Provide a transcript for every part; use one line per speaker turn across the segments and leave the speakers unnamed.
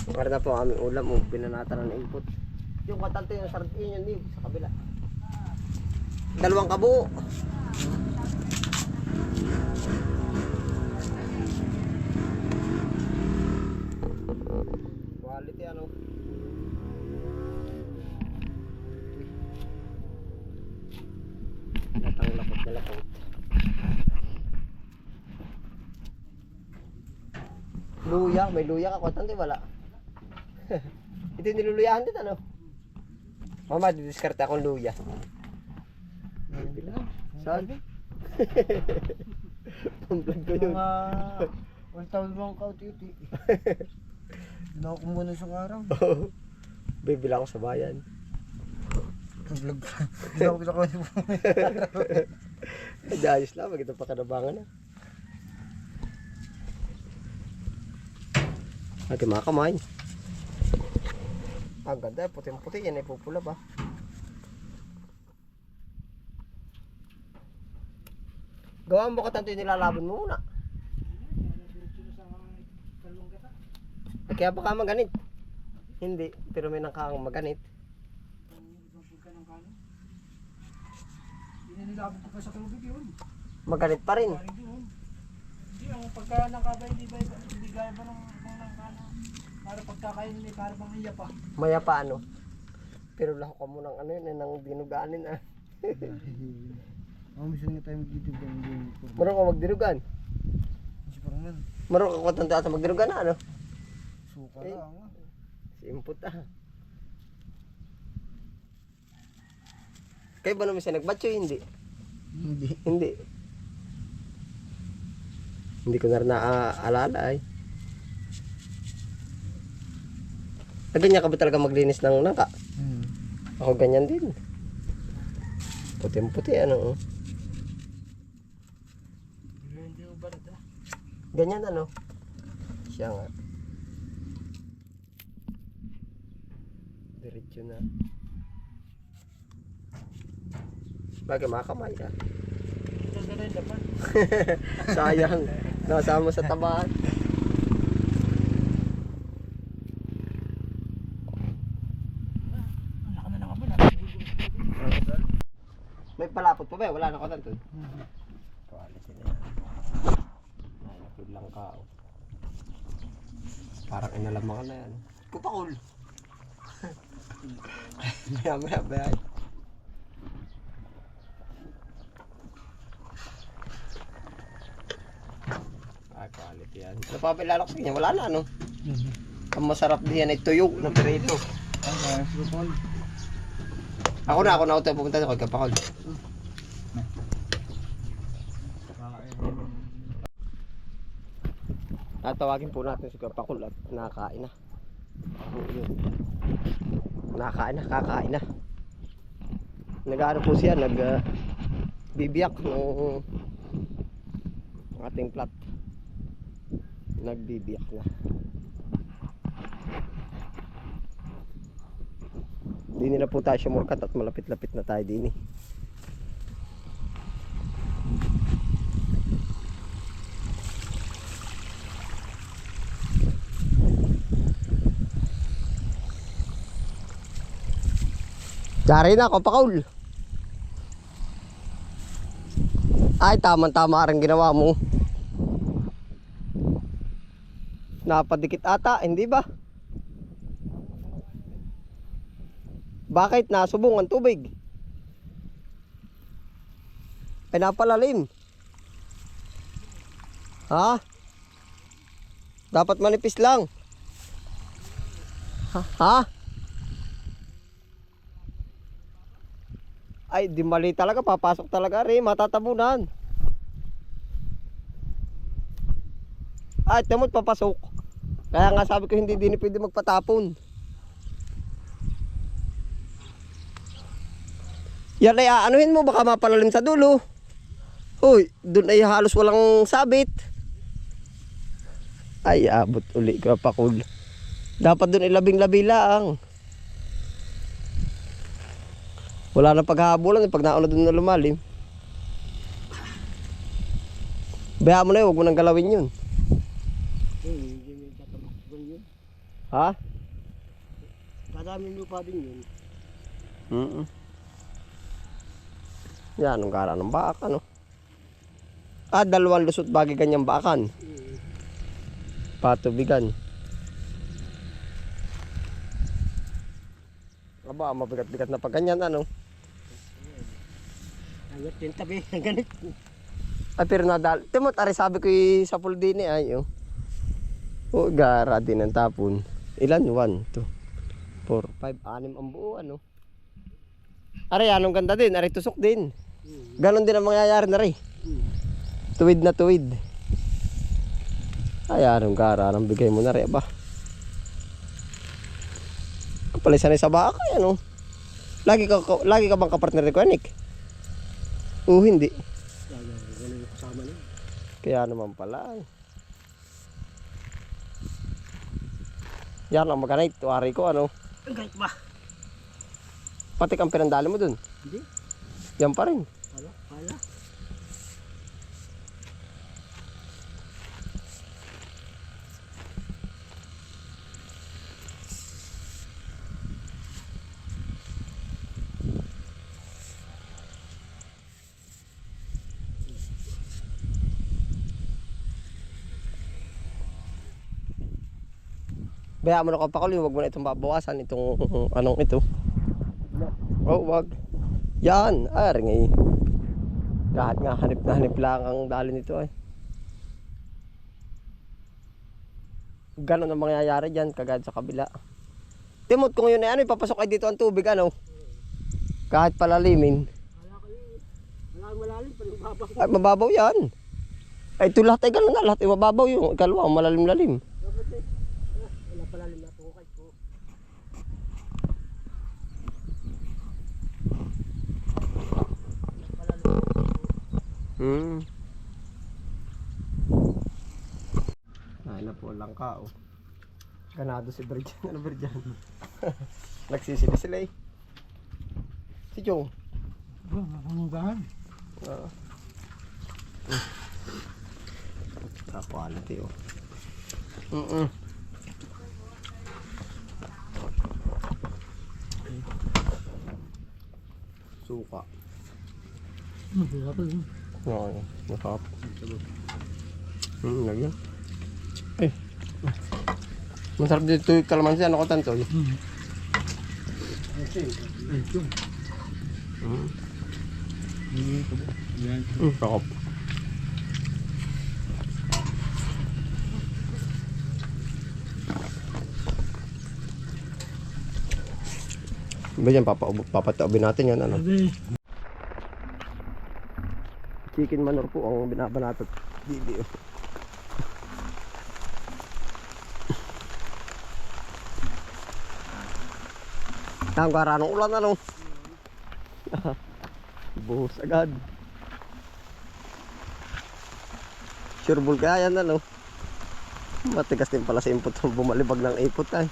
Para na po ang aming ulam, binanatan ng input. Yung katante yung sardin yun Nib, sa kabila. 2 kabuo. Quality ano. Natang lakot na lakot. Luya, may luya ka katante wala. Ito yung niluluyahan din ano. Mama, didiskarte akong luya. Saan? Pang-vlog ko yun.
Mga 1,000 mga kauti-uti. Ginawa ko muna sa araw.
Bibila ako sa bayan.
Vlog ka. Ginawa ko sa araw.
Ayos lang, maganda pa kanabangan na. Ate mga kamay. Ang ganda, puting-puti. Yan ay pupula ba? Gawaan mo ka tanto yung nilalaban mo muna. Kaya pa ka maganit? Hindi, pero may nakakang maganit.
Inilabot ko pa sa tubig yun.
Maganit pa rin.
Hindi, ang pagka nakaba hindi gaya ba ng kano. Para pagkakain nila, para bang hiya pa.
Maya pa ano. Pero lahok ka mo ng ano yun, ng dinuganin ah.
Mamisan nga tayo magdidugan.
Marunong ka magdinugan?
Kasi parang man,
Marunong ka kutanda sa magdinugan na ano?
suka
Eh.
lang.
Si input ah. Kayo ba naman siya nagbatcho? Hindi.
Hindi.
Hindi. Hindi ko na rin naaalala ay. Ganyan ka ba talaga maglinis ng nangka? Ako ganyan din. Puti-puti ano.
Hindi mo ba na?
Ganyan ano. Siya nga. Diretso na. Bagay makamay ah.
Ito na rin dapat.
Sayang. Nasama sa tabahan.
Ang laki na lang abon.
May palapot pa ba? Wala na ko tanto. Quality na yan. Nalapid lang ka. Oh. Parang inalamangan na yan. Pupakul. Maya maya. Quality yan. Ano pa pilalak sa kanya? Wala na ano. Ang masarap diyan ay tuyo na perito. Ako na tayo pupunta sa Kapakol. Tatawagin po natin si Kapakol at nakakain na. Kakain na. Nag-ano po siya, bibiyak ng ating plat. Nagbibiyak na. Hindi na po tayo sumurkat at malapit-lapit na tayo din eh. Dari na ako pakaul. Ay tama-tama rin ginawa mo. Napadikit ata, hindi ba? Bakit nasubong ang tubig? Ay napalalim. Ha? Dapat manipis lang. Ha? Ay di mali talaga, papasok talaga rin, matatabunan. Ay temot papasok. Kaya nga sabi ko hindi din pwede magpatapon. Yan ay aanuhin mo, baka mapalalim sa dulo. Uy, dun ay halos walang sabit. Ay abot uli ka pakul. Dapat dun ay labing-labi lang. Wala na paghahabulan pag nauna dun na lumalim. Bayaan mo na yun, huwag mo nang galawin yun. Ha?
Kadaming lupa din yun.
Yan, anong kara ng baak, ano? Ah, dalawang lusot bagay ganyang baakan. Patubigan. Aba, mabigat-bigat na pag ganyan, ano?
Ayot yung tabi, ganit.
Ay, pero nadal. Timot, ari sabi ko sa puldini ay, oh. Oh, gara din ang tapon. Ilan? 1, 2, 4, 5, 6 ang buo, ano? Ari, anong ganda din? Ari, tusok din. Ganon din ang mangyayari na rin. Tuwid na tuwid. Ay, anong gara, anong bigay mo na rin, ba? Kapalisan sa baka, ano? Lagi ka bang kapartner ni Kuanik? Hindi.
Kasama na.
Kaya naman pala. Yan ang maganay, tuwari ko, ano?
Ang ganit ba?
Pati kang pinandali mo dun.
Hindi.
Yan pa rin.
Pala.
Baya mo na kapakuli, huwag mo na itong babawasan, itong anong ito. Oh, wag. Yan, ari ngay. Kahit nga hanip na hanip lang ang dali nito ay. Ganon ang mangyayari dyan, kagad sa kabila. Timot, kung yun ay ano, ipapasok ay dito ang tubig, ano? Kahit palalimin.
Malalim pa rin babaw.
Ay, mababaw yan. Ay, ito lahat ay ganon nga, lahat ay mababaw yung ikalawa, malalim-lalim.
Wala palalim na tukay ko.
Ay na po lang ka, oh. Ganado si Berjan. Ano Berjan? Nagsisili sila eh. Si Chong.
Mapangugahan.
Oo. Quality, oh. Suka. Oo, masarap. Lagyan. Eh. Masarap dito yung kalamansi. Ano ko tanto? Sakap. Ba yan, papataobin natin yan, ano? Chicken manure po ang binabanatot video. Ang gara ng ulan, ano? Buhos agad. Sureball kaya yan, ano? Matigas din pala sa input. Bumalibag ng ipot ay.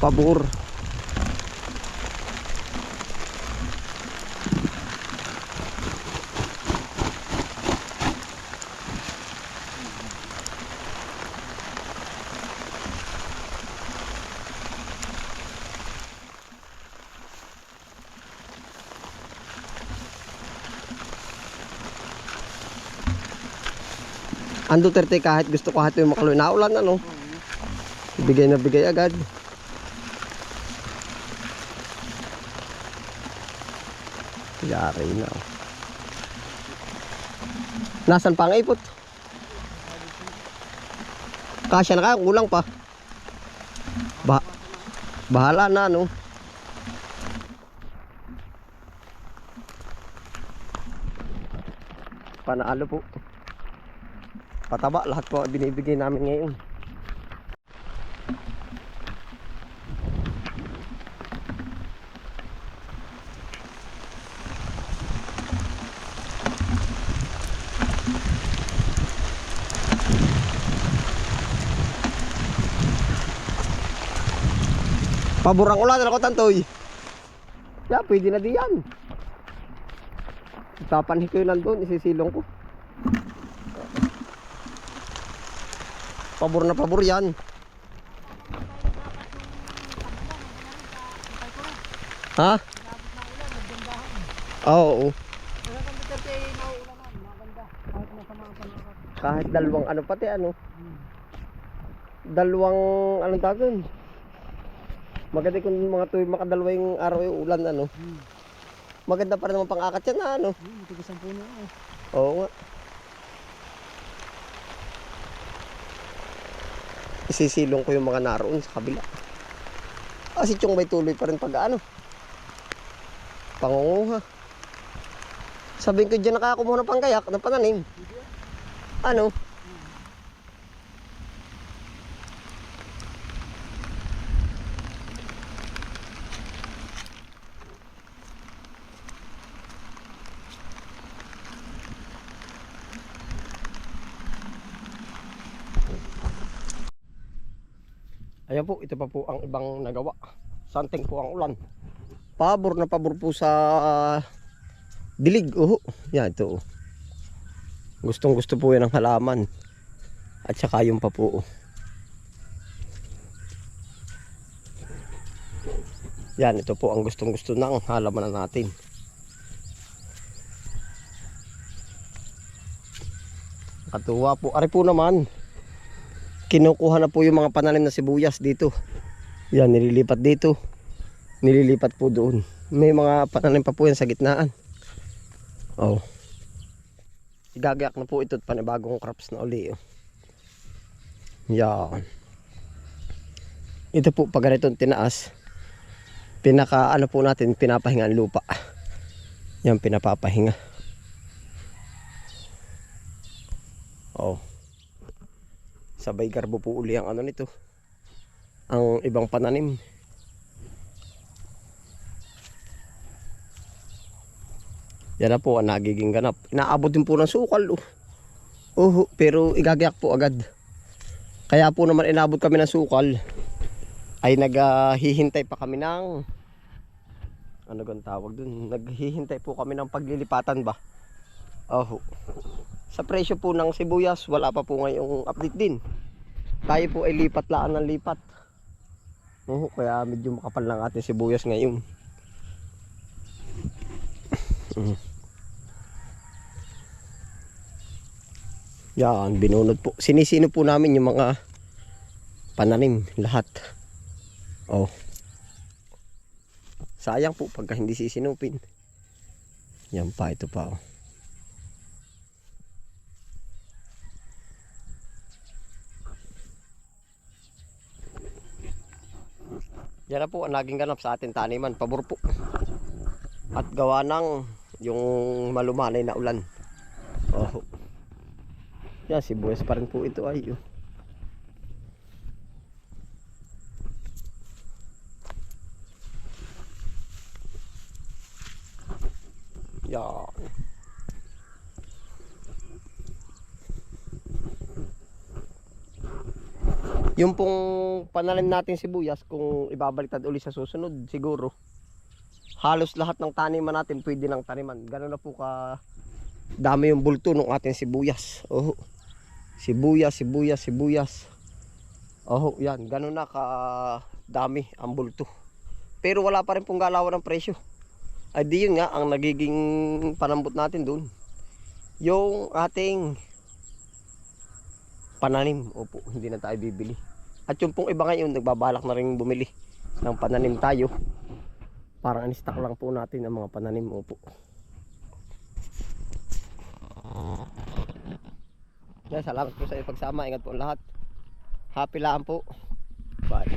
Pabor. Ang Duterte kahit gusto ko hati yung makaloy na ulan, ano? Bigay na bigay agad. Yari na. Nasaan pa ang ipot? Kasya na kaya, kulang pa. Bahala na, no? Panalo po. Pataba, lahat po binibigay namin ngayon. Paborang ulan, ako tantoy. Ya, pwede na diyan. Tapanhin ko yun nandun, isisilong ko. Pabor na pabor yan. Ha? Oo. Kahit dalawang ano pati ano. Dalawang anong tawag yun? Maganda kung mga tuwing makadalawa yung araw yung ulan ano. Maganda pa rin naman pang-akat yan na ano.
Tigas ang puno eh.
Oo nga. Isisilong ko yung mga naroon sa kabila. Si Chong may tuloy pa rin pag ano. Pangunguha. Sabihin ko dyan nakakumuha ng panggayak ng pananim. Ano? Ayan po, ito pa po ang ibang nagawa. Santing po ang ulan. Pabor na pabor po sa dilig. Yan ito. Gustong gusto po yan ng halaman. At saka yung pa po. Yan, ito po ang gustong gusto ng halaman natin. Katuwa po. Ari po naman. Kinukuha na po yung mga pananim na sibuyas dito. Yan, nililipat dito. Nililipat po doon. May mga pananim pa po yan sa gitnaan. Oh. Igagayak na po ito at panibagong crops na uli. Yan. Ito po pag ganitong tinaas. Pinaka ano po natin, pinapahinga ang lupa. Yan, pinapapahinga. Oh. Sabay garbo po uli ang ano nito. Ang ibang pananim. Yan na po ang nagiging ganap. Inaabot din po ng sukal. Pero igagayak po agad. Kaya po naman inabot kami ng sukal. Ay naghihintay pa kami ng ano gan tawag dun. Naghihintay po kami ng paglilipatan ba. Sa presyo po ng sibuyas, wala pa po ngayong update din. Tayo po ay lipat laan ng lipat. Kaya medyo makapal lang ating sibuyas ngayon. Yan, binunod po. Sinisino po namin yung mga pananim, lahat. Sayang po pagka hindi sisinupin. Yan pa, ito pa. Yan na po ang naging ganap sa ating taniman. Pabor po. At gawa ng yung malumanay na ulan. Yan, sibuyas pa rin po ito ay. Yan. Yung pong pananim natin sibuyas, kung ibabaliktad uli sa susunod, siguro halos lahat ng taniman natin pwede nang taniman. Gano'n na po ka dami yung bulto ng ating sibuyas. Sibuyas. Yan, gano'n na ka dami ang bulto. Pero wala pa rin pong galawan ng presyo. Ay di yun nga ang nagiging panambot natin dun. Yung ating pananim, hindi na tayo bibili. At yung pong iba ngayon, nagbabalak na rin bumili ng pananim tayo. Parang in-stock lang po natin ang mga pananim, Salamat po sa inyong pagsama. Ingat po lahat. Happy lang po. Bye.